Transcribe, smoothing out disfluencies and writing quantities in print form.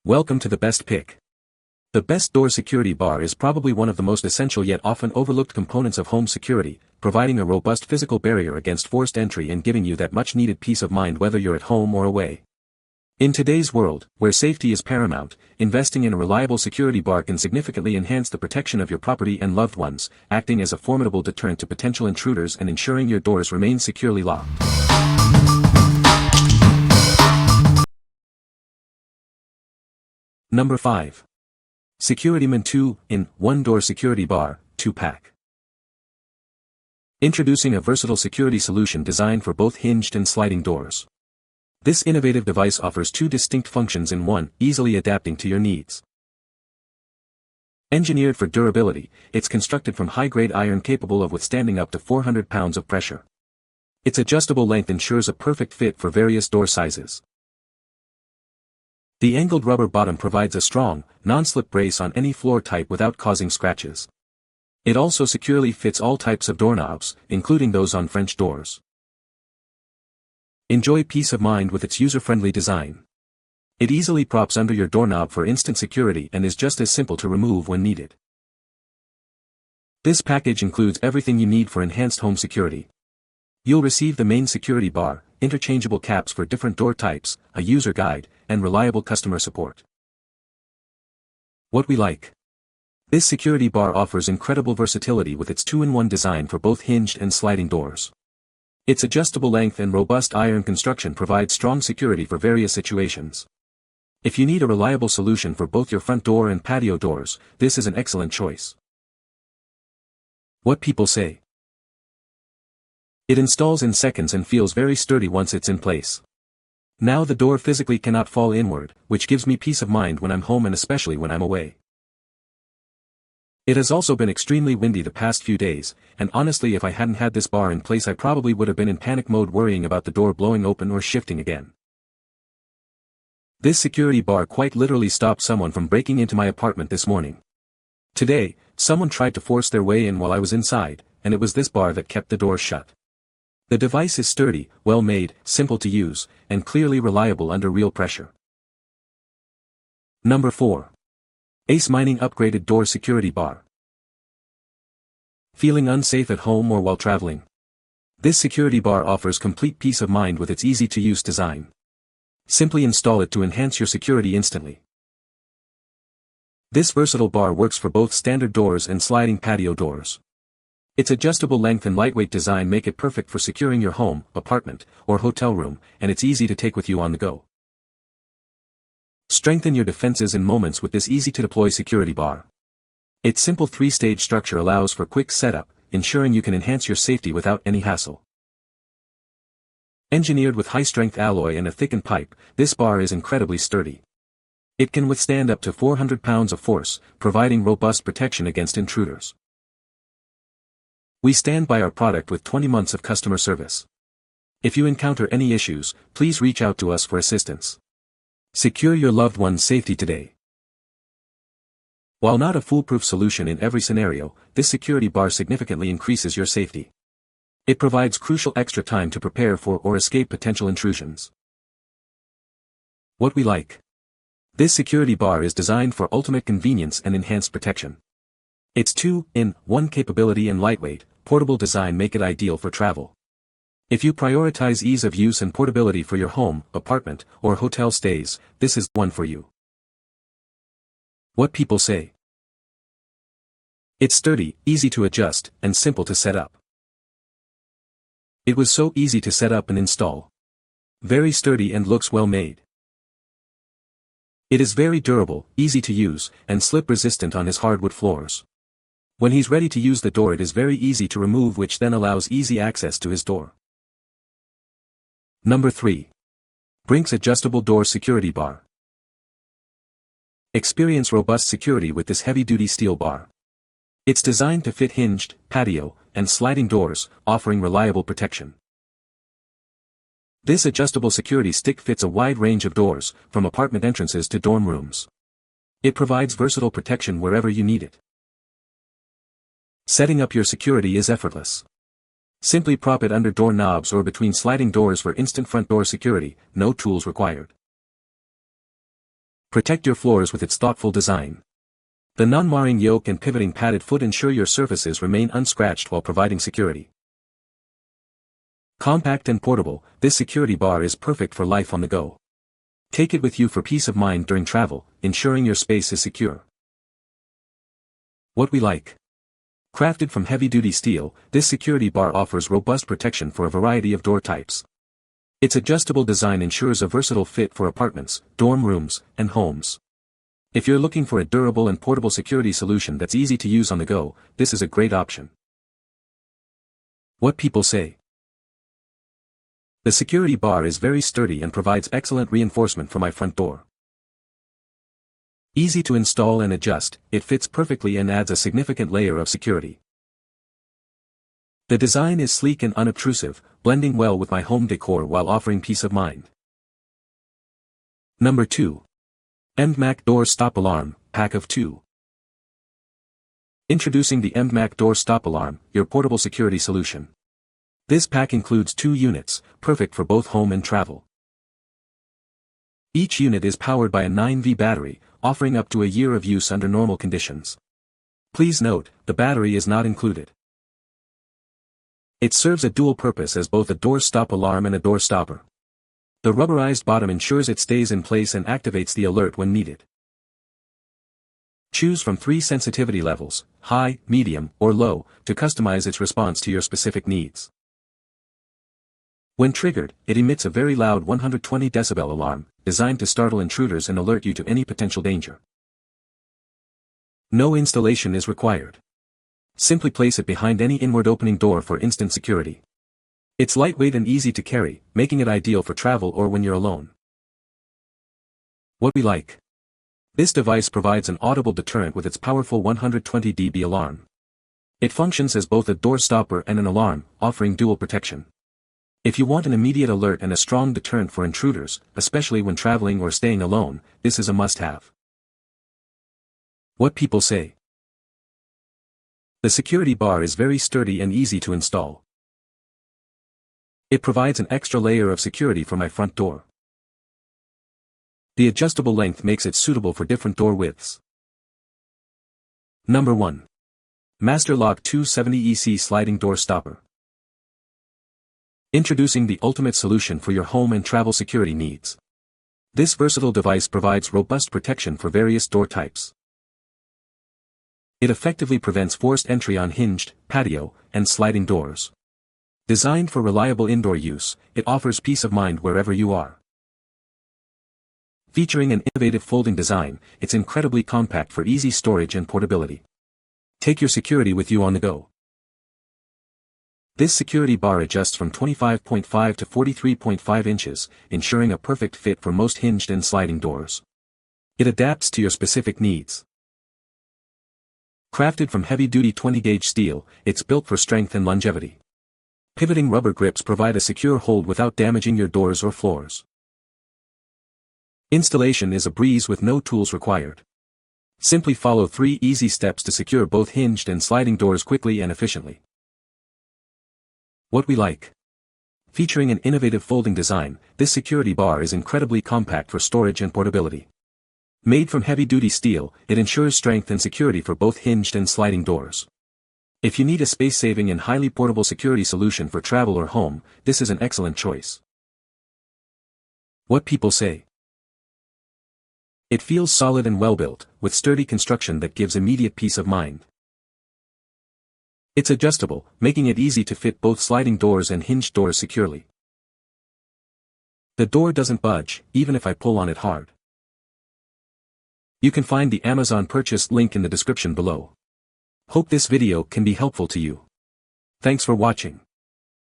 Welcome to the best pick. The best door security bar is probably one of the most essential yet often overlooked components of home security, providing a robust physical barrier against forced entry and giving you that much-needed peace of mind whether you're at home or away. In today's world, where safety is paramount, investing in a reliable security bar can significantly enhance the protection of your property and loved ones, acting as a formidable deterrent to potential intruders and ensuring your doors remain securely locked. Number 5. SECURITYMAN 2-in-1 Door Security Bar, 2-pack. Introducing a versatile security solution designed for both hinged and sliding doors. This innovative device offers two distinct functions in one, easily adapting to your needs. Engineered for durability, it's constructed from high-grade iron capable of withstanding up to 400 pounds of pressure. Its adjustable length ensures a perfect fit for various door sizes. The angled rubber bottom provides a strong, non-slip brace on any floor type without causing scratches. It also securely fits all types of doorknobs, including those on French doors. Enjoy peace of mind with its user-friendly design. It easily props under your doorknob for instant security and is just as simple to remove when needed. This package includes everything you need for enhanced home security. You'll receive the main security bar, interchangeable caps for different door types, a user guide, and reliable customer support. What we like. This security bar offers incredible versatility with its 2-in-1 design for both hinged and sliding doors. Its adjustable length and robust iron construction provide strong security for various situations. If you need a reliable solution for both your front door and patio doors, this is an excellent choice. What people say. It installs in seconds and feels very sturdy once it's in place. Now the door physically cannot fall inward, which gives me peace of mind when I'm home and especially when I'm away. It has also been extremely windy the past few days, and honestly if I hadn't had this bar in place I probably would have been in panic mode worrying about the door blowing open or shifting again. This security bar quite literally stopped someone from breaking into my apartment this morning. Today, someone tried to force their way in while I was inside, and it was this bar that kept the door shut. The device is sturdy, well made, simple to use, and clearly reliable under real pressure. Number 4. AceMining Upgraded Door Security Bar. Feeling unsafe at home or while traveling? This security bar offers complete peace of mind with its easy-to-use design. Simply install it to enhance your security instantly. This versatile bar works for both standard doors and sliding patio doors. Its adjustable length and lightweight design make it perfect for securing your home, apartment, or hotel room, and it's easy to take with you on the go. Strengthen your defenses in moments with this easy-to-deploy security bar. Its simple 3-stage structure allows for quick setup, ensuring you can enhance your safety without any hassle. Engineered with high-strength alloy and a thickened pipe, this bar is incredibly sturdy. It can withstand up to 400 pounds of force, providing robust protection against intruders. We stand by our product with 20 months of customer service. If you encounter any issues, please reach out to us for assistance. Secure your loved one's safety today. While not a foolproof solution in every scenario, this security bar significantly increases your safety. It provides crucial extra time to prepare for or escape potential intrusions. What we like. This security bar is designed for ultimate convenience and enhanced protection. Its 2-in-1 capability and lightweight, portable design make it ideal for travel. If you prioritize ease of use and portability for your home, apartment, or hotel stays, this is one for you. What people say. It's sturdy, easy to adjust, and simple to set up. It was so easy to set up and install. Very sturdy and looks well made. It is very durable, easy to use, and slip-resistant on his hardwood floors. When he's ready to use the door it is very easy to remove, which then allows easy access to his door. Number 3. BRINKS Adjustable Door Security Bar. Experience robust security with this heavy-duty steel bar. It's designed to fit hinged, patio, and sliding doors, offering reliable protection. This adjustable security stick fits a wide range of doors, from apartment entrances to dorm rooms. It provides versatile protection wherever you need it. Setting up your security is effortless. Simply prop it under door knobs or between sliding doors for instant front door security, no tools required. Protect your floors with its thoughtful design. The non-marring yoke and pivoting padded foot ensure your surfaces remain unscratched while providing security. Compact and portable, this security bar is perfect for life on the go. Take it with you for peace of mind during travel, ensuring your space is secure. What we like. Crafted from heavy-duty steel, this security bar offers robust protection for a variety of door types. Its adjustable design ensures a versatile fit for apartments, dorm rooms, and homes. If you're looking for a durable and portable security solution that's easy to use on the go, this is a great option. What people say. The security bar is very sturdy and provides excellent reinforcement for my front door. Easy to install and adjust, it fits perfectly and adds a significant layer of security. The design is sleek and unobtrusive, blending well with my home decor while offering peace of mind. Number 2. EMDMAK Door Stop Alarm, Pack of 2. Introducing the EMDMAK Door Stop Alarm, your portable security solution. This pack includes 2 units, perfect for both home and travel. Each unit is powered by a 9V battery, offering up to a year of use under normal conditions. Please note, the battery is not included. It serves a dual purpose as both a door stop alarm and a door stopper. The rubberized bottom ensures it stays in place and activates the alert when needed. Choose from 3 sensitivity levels, high, medium, or low, to customize its response to your specific needs. When triggered, it emits a very loud 120 decibel alarm, designed to startle intruders and alert you to any potential danger. No installation is required. Simply place it behind any inward opening door for instant security. It's lightweight and easy to carry, making it ideal for travel or when you're alone. What we like. This device provides an audible deterrent with its powerful 120 dB alarm. It functions as both a door stopper and an alarm, offering dual protection. If you want an immediate alert and a strong deterrent for intruders, especially when traveling or staying alone, this is a must-have. What people say. The security bar is very sturdy and easy to install. It provides an extra layer of security for my front door. The adjustable length makes it suitable for different door widths. Number 1. Master Lock 270 EC Sliding Door Stopper. Introducing the ultimate solution for your home and travel security needs. This versatile device provides robust protection for various door types. It effectively prevents forced entry on hinged, patio, and sliding doors. Designed for reliable indoor use, it offers peace of mind wherever you are. Featuring an innovative folding design, it's incredibly compact for easy storage and portability. Take your security with you on the go. This security bar adjusts from 25.5 to 43.5 inches, ensuring a perfect fit for most hinged and sliding doors. It adapts to your specific needs. Crafted from heavy-duty 20-gauge steel, it's built for strength and longevity. Pivoting rubber grips provide a secure hold without damaging your doors or floors. Installation is a breeze with no tools required. Simply follow 3 easy steps to secure both hinged and sliding doors quickly and efficiently. What we like. Featuring an innovative folding design, this security bar is incredibly compact for storage and portability. Made from heavy-duty steel, it ensures strength and security for both hinged and sliding doors. If you need a space-saving and highly portable security solution for travel or home, this is an excellent choice. What people say. It feels solid and well-built, with sturdy construction that gives immediate peace of mind. It's adjustable, making it easy to fit both sliding doors and hinged doors securely. The door doesn't budge, even if I pull on it hard. You can find the Amazon purchase link in the description below. Hope this video can be helpful to you. Thanks for watching.